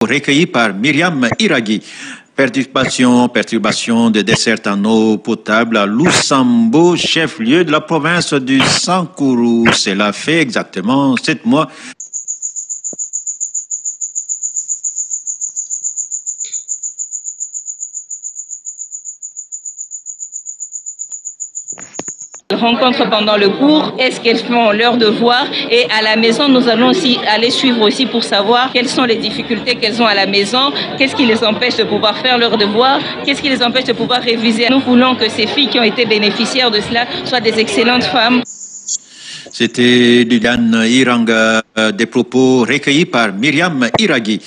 recueilli par Myriam Iraghi. Perturbation de desserte en eau potable à Lusambo, chef-lieu de la province du Sankourou. Cela fait exactement 7 mois. Rencontrent pendant le cours, est-ce qu'elles font leur devoir, et à la maison nous allons aussi aller suivre aussi pour savoir quelles sont les difficultés qu'elles ont à la maison, qu'est-ce qui les empêche de pouvoir faire leur devoir, qu'est-ce qui les empêche de pouvoir réviser. Nous voulons que ces filles qui ont été bénéficiaires de cela soient des excellentes femmes. C'était Liliane Iranga, des propos recueillis par Myriam Iraghi.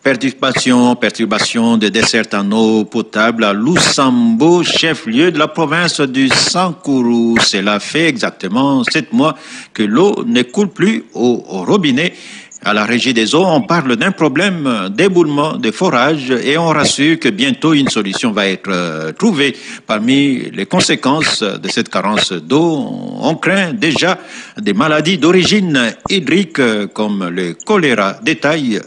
Perturbation de desserte en eau potable à Lusambo, chef-lieu de la province du Sankourou. Cela fait exactement 7 mois que l'eau ne coule plus au robinet. À la Régie des eaux, on parle d'un problème d'éboulement de forage et on rassure que bientôt une solution va être trouvée. Parmi les conséquences de cette carence d'eau, on craint déjà des maladies d'origine hydrique comme le choléra. Détail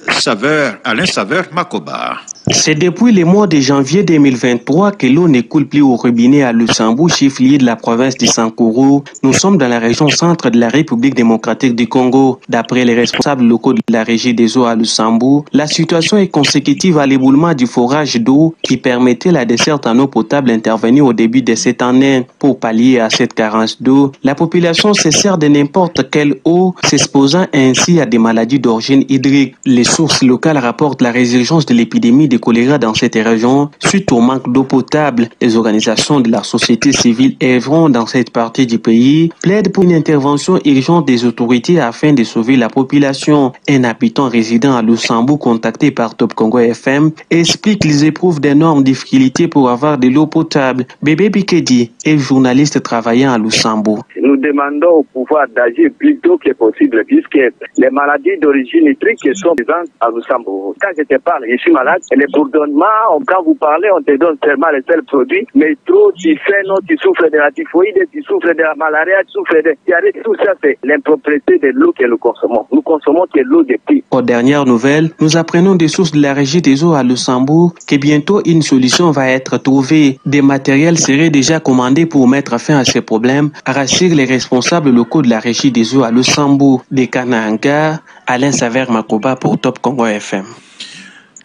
Alain Saveur Makoba. C'est depuis le mois de janvier 2023 que l'eau ne coule plus au robinet à Lusambo, chef-lieu de la province du Sankourou. Nous sommes dans la région centre de la République démocratique du Congo. D'après les responsables locaux de la Régie des eaux à Lusambo, la situation est consécutive à l'éboulement du forage d'eau qui permettait la desserte en eau potable intervenue au début de cette année. Pour pallier à cette carence d'eau, la population se sert de n'importe quelle eau, s'exposant ainsi à des maladies d'origine hydrique. Les sources locales rapportent la résurgence de l'épidémie de choléra dans cette région suite au manque d'eau potable. Les organisations de la société civile œuvrant dans cette partie du pays plaident pour une intervention urgente des autorités afin de sauver la population. Un habitant résidant à Lusambo contacté par Top Congo FM explique qu'ils éprouvent d'énormes difficultés pour avoir de l'eau potable. Bébé Bikedi est journaliste travaillant à Lusambo. Nous demandons au pouvoir d'agir plus tôt que possible puisque les maladies d'origine hydrique sont présentes à Lusambo. Quand je te parle, je suis malade, les bourdonnements, quand vous parlez, on te donne seulement les seuls produits, mais trop, tu fais non, tu souffres de la typhoïde, tu souffres de la malaria, tu souffres de diarrhée, tout ça c'est l'impropriété de l'eau que nous consommons. Nous consommons que l'eau de pluie. Aux dernières nouvelles, nous apprenons des sources de la Régie des eaux à Lusambo que bientôt une solution va être trouvée. Des matériels seraient déjà commandés pour mettre fin à ces problèmes, rassurent les responsables locaux de la Régie des eaux à Lusambo. Des Kananga, Alain Saveur Makoba pour Top Congo FM.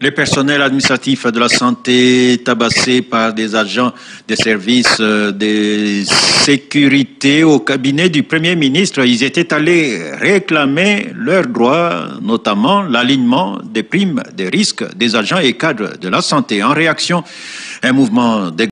Le personnel administratif de la santé tabassé par des agents des services de sécurité au cabinet du Premier ministre, ils étaient allés réclamer leurs droits, notamment l'alignement des primes des risques des agents et cadres de la santé. En réaction, un mouvement